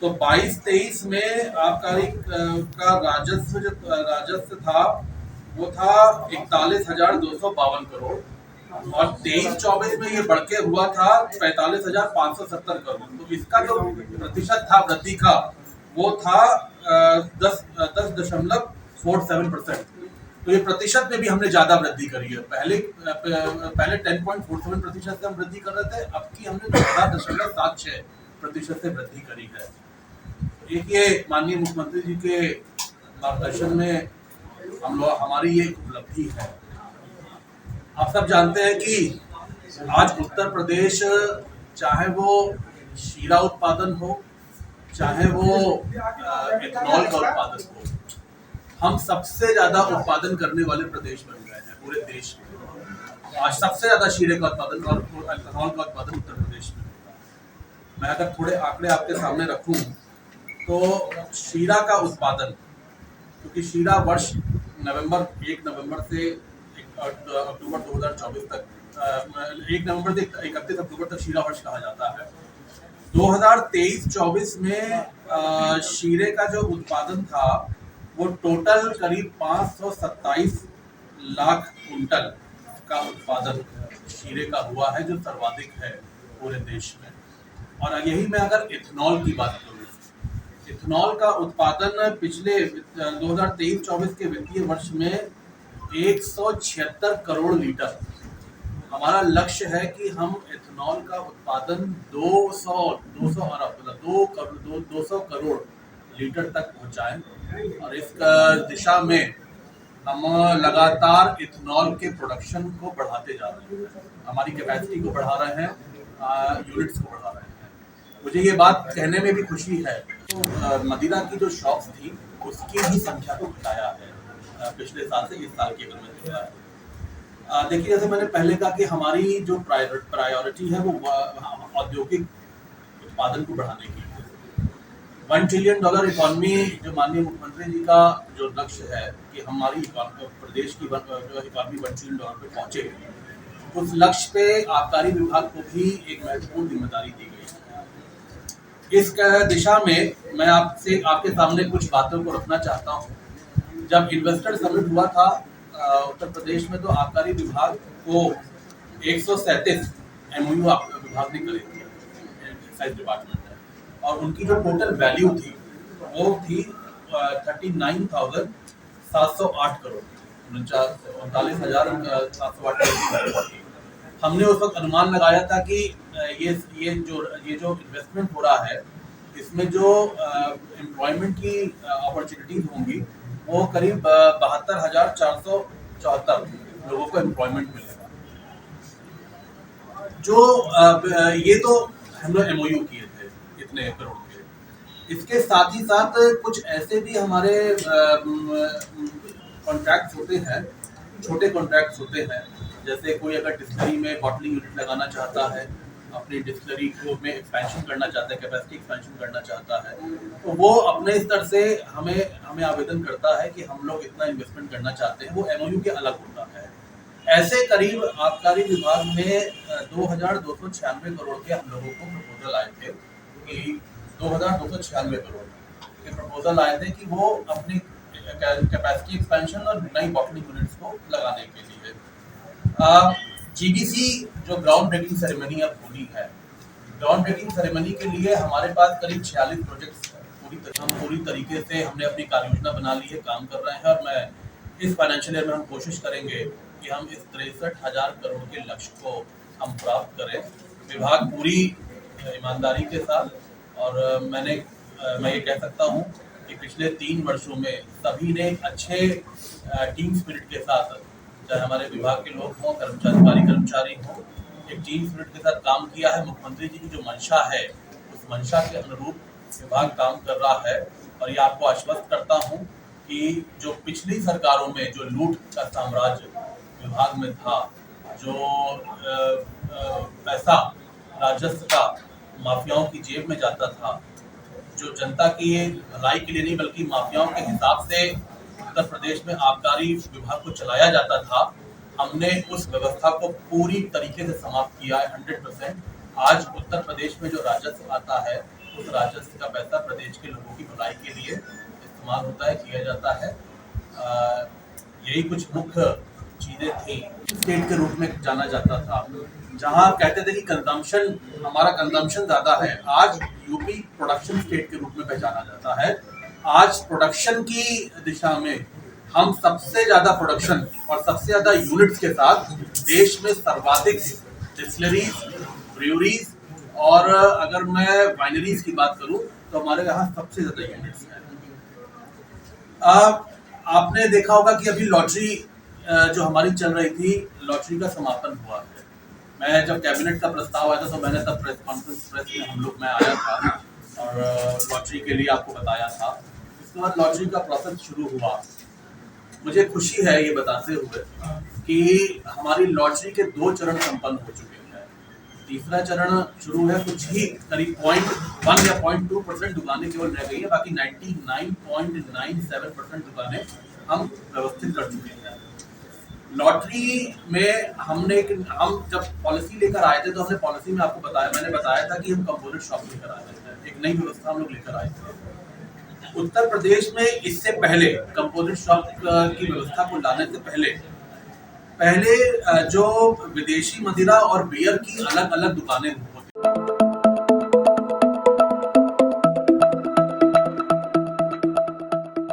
तो 22-23 में आबकारी का राजस्व था वो था 41,252 करोड़, और 23-24 में ये बढ़ के हुआ था 45,570 करोड़। तो इसका जो प्रतिशत था वृद्धि का वो था 10.47%। तो ये प्रतिशत में भी हमने ज्यादा वृद्धि करी है। पहले 10.47% से हम वृद्धि कर रहे थे, अब की हमने 14.76% से वृद्धि करी है। एक ये माननीय मुख्यमंत्री जी के मार्गदर्शन में हमारी ये उपलब्धि है। आप सब जानते हैं कि आज उत्तर प्रदेश, चाहे वो शीरा उत्पादन हो, चाहे वो एथेनॉल का उत्पादन हो, हम सबसे ज्यादा उत्पादन करने वाले प्रदेश बन गए हैं पूरे देश में। आज सबसे ज्यादा शीरे का उत्पादन और एथेनॉल का उत्पादन उत्तर प्रदेश में होता है। मैं अगर थोड़े आंकड़े आपके सामने रखूं तो शीरा का उत्पादन, क्योंकि शीरा वर्ष 1 नवंबर से अक्टूबर 2024 तक, 1 नवंबर से 31 अक्टूबर तक शीरा वर्ष कहा जाता है। 2023-24 में शीरे का जो उत्पादन था वो टोटल करीब 527 लाख कुंटल का उत्पादन शीरे का हुआ है, जो सर्वाधिक है पूरे देश में। और यही मैं अगर इथेनॉल की बात करूँ, इथेनॉल का उत्पादन पिछले 2023-24 के वित्तीय वर्ष में 176 करोड़ लीटर। हमारा लक्ष्य है कि हम इथेनॉल का उत्पादन 200 करोड़ लीटर तक पहुंचाएं, और इस दिशा में हम लगातार इथेनॉल के प्रोडक्शन को बढ़ाते जा रहे हैं, हमारी कैपेसिटी को बढ़ा रहे हैं, यूनिट्स को बढ़ा रहे हैं। मुझे ये बात कहने में भी खुशी है, मदिरा की जो शॉप्स थी उसकी भी संख्या को घटाया है पिछले साल से इस साल की अगर मैं देखा है। देखिए, जैसे मैंने पहले कहा कि हमारी जो प्रायोरिटी है वो औद्योगिक उत्पादन को बढ़ाने की है। $1 ट्रिलियन इकोनॉमी जो माननीय मुख्यमंत्री जी का जो लक्ष्य है कि हमारी प्रदेश की जो इकोनॉमी $1 ट्रिलियन पे पहुंचे, उस लक्ष्य पे आबकारी विभाग को भी एक महत्वपूर्ण जिम्मेदारी दी गई है। इस दिशा में मैं आपके सामने कुछ बातों को रखना चाहता हूँ। जब इन्वेस्टर समिट हुआ था उत्तर प्रदेश में, तो आबकारी विभाग को 137 MOU विभाग ने करे थे, एक्साइज डिपार्टमेंट है, और उनकी जो टोटल वैल्यू थी वो थी 39,708 करोड़, 39,708 करोड़। हमने उस वक्त अनुमान लगाया था कि ये जो इन्वेस्टमेंट हो रहा है, इसमें जो एम्प्लॉयमेंट की अपॉर्चुनिटीज होंगी वो करीब 72,474 लोगों को एम्प्लॉयमेंट मिलेगा। जो ये तो हम लोग MOU किए थे इतने करोड़ के। इसके साथ ही साथ कुछ ऐसे भी हमारे कॉन्ट्रैक्ट्स होते हैं, छोटे कॉन्ट्रैक्ट्स होते हैं, जैसे कोई अगर डिस्टिलरी में बॉटलिंग यूनिट लगाना चाहता है, अपनी डिस्टिलरी को में एक्सपेंशन करना चाहता है, कैपेसिटी एक्सपेंशन करना चाहता है, तो वो अपने स्तर से हमें आवेदन करता है कि हम लोग इतना इन्वेस्टमेंट करना चाहते हैं। वो MOU के अलग होता है। ऐसे करीब आबकारी विभाग में 2,296 करोड़ के हम लोगों को प्रपोजल आए थे, कि 2,296 करोड़ के प्रपोजल आए थे कि वो अपनी कैपेसिटी एक्सपेंशन और नई बॉटलिंग यूनिट्स को लगाने के लिए। GBC जो ग्राउंड ब्रेकिंग सेरेमनी अब होनी है, ग्राउंड ब्रेकिंग सेरेमनी के लिए हमारे पास करीब 46 प्रोजेक्ट्स पूरी तरीके से हमने अपनी कार्य योजना बना ली है, काम कर रहे हैं। और मैं इस फाइनेंशियल ईयर में हम कोशिश करेंगे कि हम इस 63,000 करोड़ के लक्ष्य को हम प्राप्त करें, विभाग पूरी ईमानदारी के साथ। और मैं ये कह सकता हूँ कि पिछले 3 वर्षों में सभी ने अच्छे टीम स्पिरिट के साथ, चाहे हमारे विभाग के लोग हों, कर्मचारी हों, एक टीम स्पिरिट के साथ काम किया है। मुख्यमंत्री जी की जो मंशा है, उस मंशा के अनुरूप विभाग काम कर रहा है। और ये आपको आश्वस्त करता हूँ कि जो पिछली सरकारों में जो लूट का साम्राज्य विभाग में था, जो पैसा राजस्व का माफियाओं की जेब में जाता था, जो जनता की भलाई के लिए नहीं बल्कि माफियाओं के हिसाब से उत्तर प्रदेश में आबकारी विभाग को चलाया जाता था, हमने उस व्यवस्था को पूरी तरीके से समाप्त किया है 100%। आज उत्तर प्रदेश में जो राजस्व आता है उस राजस्व का पैसा प्रदेश के लोगों की भलाई के लिए इस्तेमाल होता है, किया जाता है। यही कुछ मुख्य चीज़ें थी। स्टेट के रूप में जाना जाता था, जहाँ कहते थे कि कंजम्पशन, हमारा कंजम्पशन ज़्यादा है। आज यूपी प्रोडक्शन स्टेट के रूप में पहचाना जाता है। आज प्रोडक्शन की दिशा में हम सबसे ज़्यादा प्रोडक्शन और सबसे ज़्यादा यूनिट्स के साथ देश में सर्वाधिक डिस्टिलरीज, ब्रूअरीज और अगर मैं वाइनरीज की बात करूं तो हमारे यहाँ सबसे ज़्यादा यूनिट्स हैं। आपने देखा होगा कि अभी लॉटरी जो हमारी चल रही थी, लॉटरी का समापन हुआ है। मैं जब कैबिनेट का प्रस्ताव आया था तो मैंने तब प्रेस में मैं आया था और लॉटरी के लिए आपको बताया था। उसके बाद लॉटरी का प्रोसेस शुरू हुआ। मुझे खुशी है ये बताते हुए कि हमारी लॉटरी के 2 चरण संपन्न हो चुके हैं। तीसरा चरण शुरू है, कुछ ही करीब 0.1 या 0.2% दुकानें केवल रह गई है, बाकी 99.97% दुकानें हम व्यवस्थित कर चुके हैं। लॉटरी में हम जब पॉलिसी लेकर आए थे तो हमने पॉलिसी में आपको मैंने बताया था कि हम कंपोजिट शॉप लेकर आए थे, एक नई व्यवस्था हम लोग लेकर आए थे। उत्तर प्रदेश में इससे पहले कंपोजिट शॉप की व्यवस्था को लाने से पहले जो विदेशी मदिरा और बियर की अलग अलग दुकानें